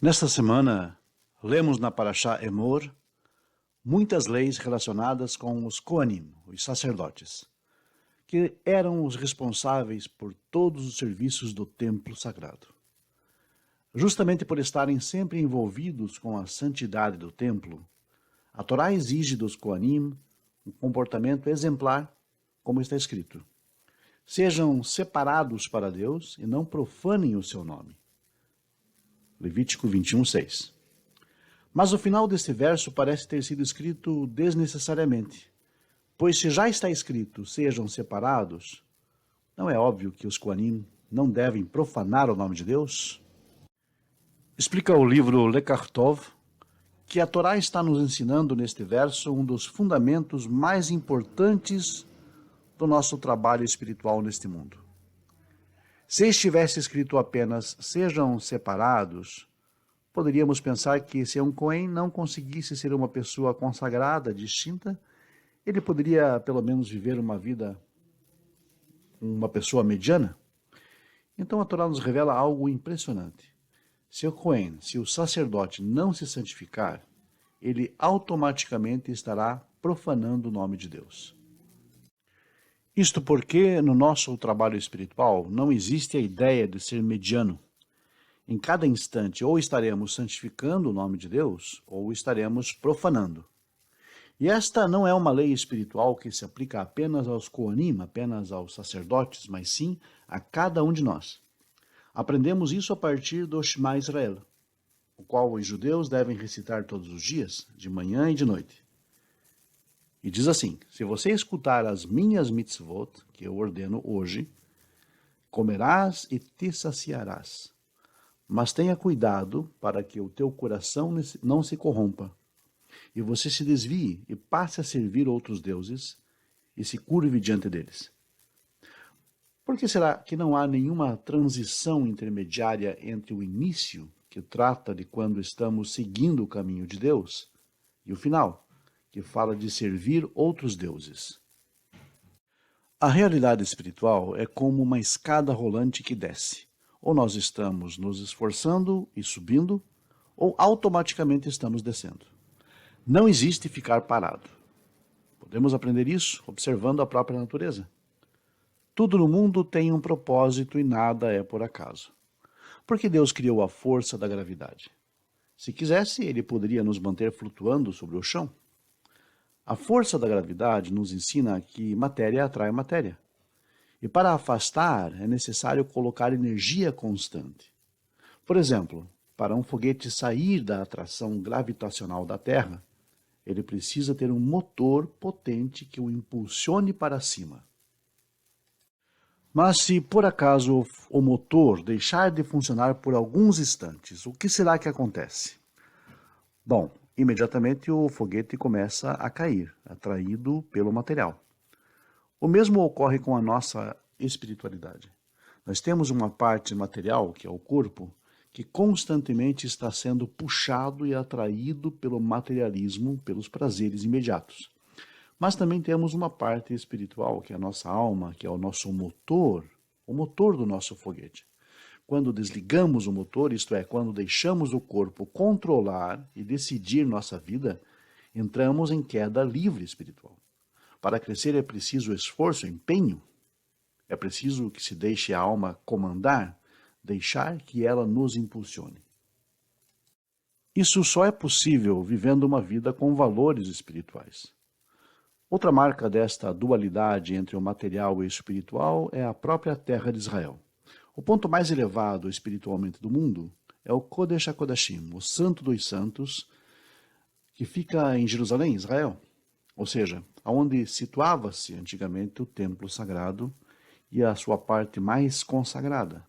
Nesta semana, lemos na Parashá Emor muitas leis relacionadas com os Kohanim, os sacerdotes, que eram os responsáveis por todos os serviços do templo sagrado. Justamente por estarem sempre envolvidos com a santidade do templo, a Torá exige dos Kohanim um comportamento exemplar, como está escrito: sejam separados para Deus e não profanem o seu nome. Levítico 21:6. Mas o final deste verso parece ter sido escrito desnecessariamente, pois se já está escrito, sejam separados, não é óbvio que os Kohanim não devem profanar o nome de Deus? Explica o livro Lekach Tov que a Torá está nos ensinando neste verso um dos fundamentos mais importantes do nosso trabalho espiritual neste mundo. Se estivesse escrito apenas sejam separados, poderíamos pensar que se um Cohen não conseguisse ser uma pessoa consagrada, distinta, ele poderia pelo menos viver uma vida, uma pessoa mediana. Então a Torá nos revela algo impressionante. Se o Cohen, se o sacerdote não se santificar, ele automaticamente estará profanando o nome de Deus. Isto porque no nosso trabalho espiritual não existe a ideia de ser mediano. Em cada instante, ou estaremos santificando o nome de Deus, ou estaremos profanando. E esta não é uma lei espiritual que se aplica apenas aos Kohanim, apenas aos sacerdotes, mas sim a cada um de nós. Aprendemos isso a partir do Shema Israel, o qual os judeus devem recitar todos os dias, de manhã e de noite. E diz assim: se você escutar as minhas mitzvot, que eu ordeno hoje, comerás e te saciarás. Mas tenha cuidado para que o teu coração não se corrompa, e você se desvie e passe a servir outros deuses e se curve diante deles. Por que será que não há nenhuma transição intermediária entre o início, que trata de quando estamos seguindo o caminho de Deus, e o final, que fala de servir outros deuses? A realidade espiritual é como uma escada rolante que desce. Ou nós estamos nos esforçando e subindo, ou automaticamente estamos descendo. Não existe ficar parado. Podemos aprender isso observando a própria natureza. Tudo no mundo tem um propósito e nada é por acaso. Por que Deus criou a força da gravidade? Se quisesse, ele poderia nos manter flutuando sobre o chão. A força da gravidade nos ensina que matéria atrai matéria. E para afastar, é necessário colocar energia constante. Por exemplo, para um foguete sair da atração gravitacional da Terra, ele precisa ter um motor potente que o impulsione para cima. Mas se por acaso o motor deixar de funcionar por alguns instantes, o que será que acontece? Bom, imediatamente o foguete começa a cair, atraído pelo material. O mesmo ocorre com a nossa espiritualidade. Nós temos uma parte material, que é o corpo, que constantemente está sendo puxado e atraído pelo materialismo, pelos prazeres imediatos. Mas também temos uma parte espiritual, que é a nossa alma, que é o nosso motor, o motor do nosso foguete. Quando desligamos o motor, isto é, quando deixamos o corpo controlar e decidir nossa vida, entramos em queda livre espiritual. Para crescer é preciso esforço, empenho. É preciso que se deixe a alma comandar, deixar que ela nos impulsione. Isso só é possível vivendo uma vida com valores espirituais. Outra marca desta dualidade entre o material e o espiritual é a própria terra de Israel. O ponto mais elevado espiritualmente do mundo é o Kodesh HaKodashim, o Santo dos Santos, que fica em Jerusalém, Israel. Ou seja, onde situava-se antigamente o templo sagrado e a sua parte mais consagrada.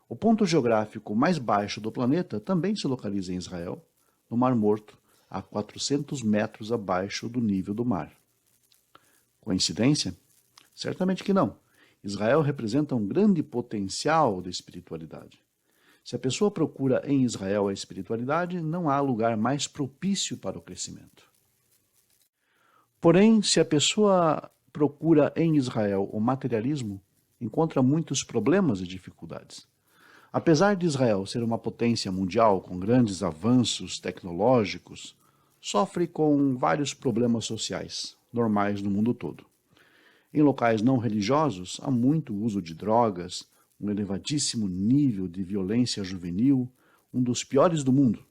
O ponto geográfico mais baixo do planeta também se localiza em Israel, no Mar Morto, a 400 metros abaixo do nível do mar. Coincidência? Certamente que não. Israel representa um grande potencial de espiritualidade. Se a pessoa procura em Israel a espiritualidade, não há lugar mais propício para o crescimento. Porém, se a pessoa procura em Israel o materialismo, encontra muitos problemas e dificuldades. Apesar de Israel ser uma potência mundial com grandes avanços tecnológicos, sofre com vários problemas sociais, normais no mundo todo. Em locais não religiosos, há muito uso de drogas, um elevadíssimo nível de violência juvenil, um dos piores do mundo.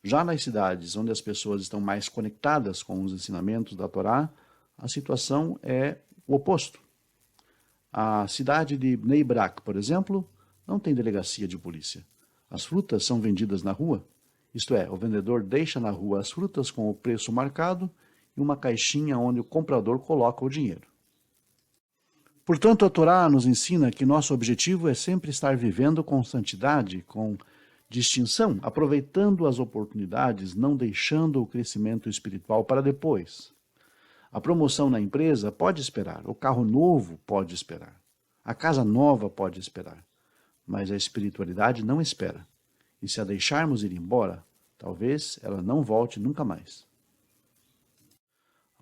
Já nas cidades onde as pessoas estão mais conectadas com os ensinamentos da Torá, a situação é o oposto. A cidade de Bnei Brak, por exemplo, não tem delegacia de polícia. As frutas são vendidas na rua, isto é, o vendedor deixa na rua as frutas com o preço marcado e uma caixinha onde o comprador coloca o dinheiro. Portanto, a Torá nos ensina que nosso objetivo é sempre estar vivendo com santidade, com distinção, aproveitando as oportunidades, não deixando o crescimento espiritual para depois. A promoção na empresa pode esperar, o carro novo pode esperar, a casa nova pode esperar, mas a espiritualidade não espera. E se a deixarmos ir embora, talvez ela não volte nunca mais.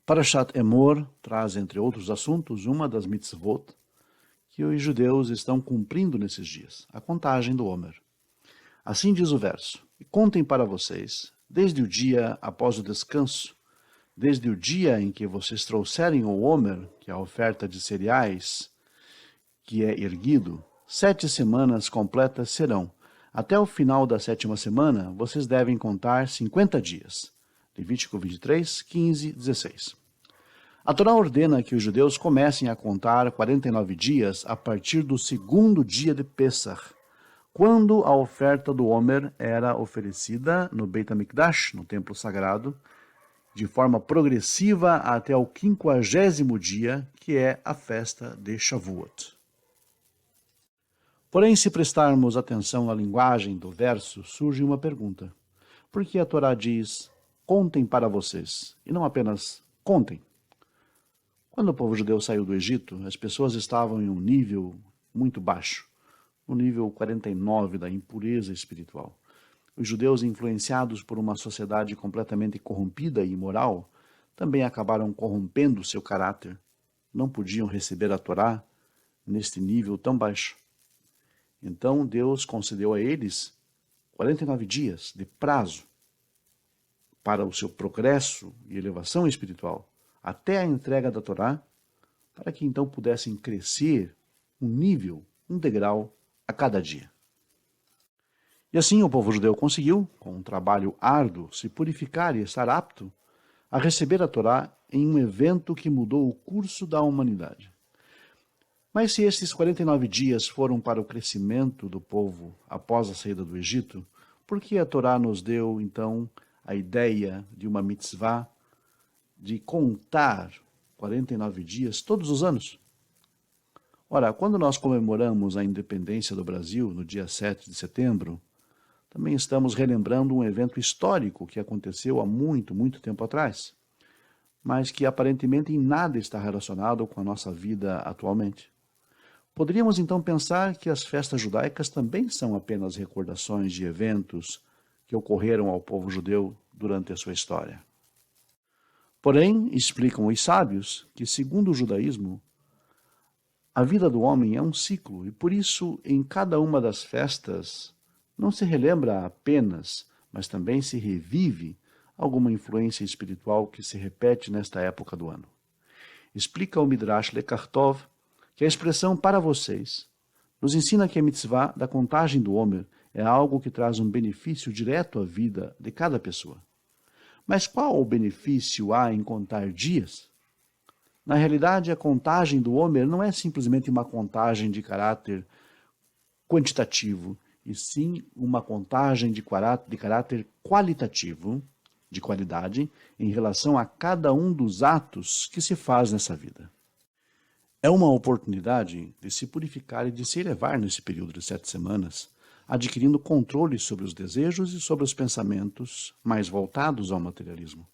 Parashat Emor traz, entre outros assuntos, uma das mitzvot que os judeus estão cumprindo nesses dias, a contagem do Homer. Assim diz o verso: e contem para vocês, desde o dia após o descanso, desde o dia em que vocês trouxerem o Homer, que é a oferta de cereais, que é erguido, 7 semanas completas serão. Até o final da 7ª semana, vocês devem contar 50 dias. Levítico 23, 15, 16. A Torá ordena que os judeus comecem a contar 49 dias a partir do 2º dia de Pessach, quando a oferta do Homer era oferecida no Beit HaMikdash, no templo sagrado, de forma progressiva até o 50º dia, que é a festa de Shavuot. Porém, se prestarmos atenção à linguagem do verso, surge uma pergunta. Por que a Torá diz, contem para vocês, e não apenas contem? Quando o povo judeu saiu do Egito, as pessoas estavam em um nível muito baixo, no nível 49 da impureza espiritual. Os judeus, influenciados por uma sociedade completamente corrompida e imoral, também acabaram corrompendo seu caráter. Não podiam receber a Torá neste nível tão baixo. Então Deus concedeu a eles 49 dias de prazo para o seu progresso e elevação espiritual, até a entrega da Torá, para que então pudessem crescer um nível, um degrau a cada dia. E assim o povo judeu conseguiu, com um trabalho árduo, se purificar e estar apto a receber a Torá em um evento que mudou o curso da humanidade. Mas se esses 49 dias foram para o crescimento do povo após a saída do Egito, por que a Torá nos deu, então, a ideia de uma mitzvah de contar 49 dias todos os anos? Ora, quando nós comemoramos a independência do Brasil, no dia 7 de setembro, também estamos relembrando um evento histórico que aconteceu há muito, muito tempo atrás, mas que aparentemente em nada está relacionado com a nossa vida atualmente. Poderíamos então pensar que as festas judaicas também são apenas recordações de eventos que ocorreram ao povo judeu durante a sua história. Porém, explicam os sábios que, segundo o judaísmo, a vida do homem é um ciclo e por isso em cada uma das festas não se relembra apenas, mas também se revive alguma influência espiritual que se repete nesta época do ano. Explica o Midrash Lekartov que a expressão para vocês nos ensina que a mitzvah da contagem do Homer é algo que traz um benefício direto à vida de cada pessoa. Mas qual o benefício há em contar dias? Na realidade, a contagem do Homer não é simplesmente uma contagem de caráter quantitativo, e sim uma contagem de caráter qualitativo, de qualidade, em relação a cada um dos atos que se faz nessa vida. É uma oportunidade de se purificar e de se elevar nesse período de 7 semanas, adquirindo controle sobre os desejos e sobre os pensamentos mais voltados ao materialismo.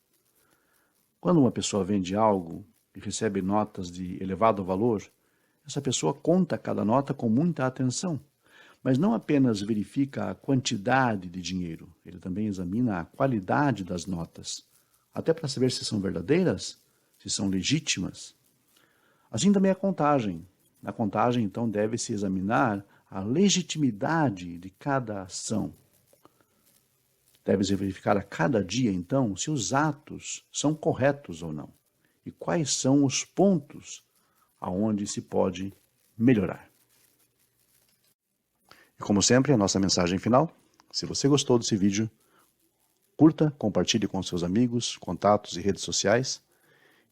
Quando uma pessoa vende algo e recebe notas de elevado valor, essa pessoa conta cada nota com muita atenção, mas não apenas verifica a quantidade de dinheiro, ele também examina a qualidade das notas, até para saber se são verdadeiras, se são legítimas. Assim também a contagem. Na contagem, então, deve-se examinar a legitimidade de cada ação. Deve-se verificar a cada dia, então, se os atos são corretos ou não e quais são os pontos aonde se pode melhorar. E como sempre, a nossa mensagem final: se você gostou desse vídeo, curta, compartilhe com seus amigos, contatos e redes sociais.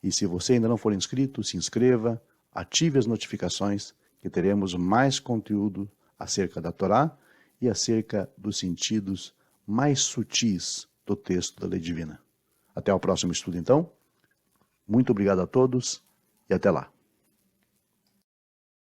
E se você ainda não for inscrito, se inscreva, ative as notificações, que teremos mais conteúdo acerca da Torá e acerca dos sentidos mais sutis do texto da lei divina. Até o próximo estudo, então. Muito obrigado a todos e até lá.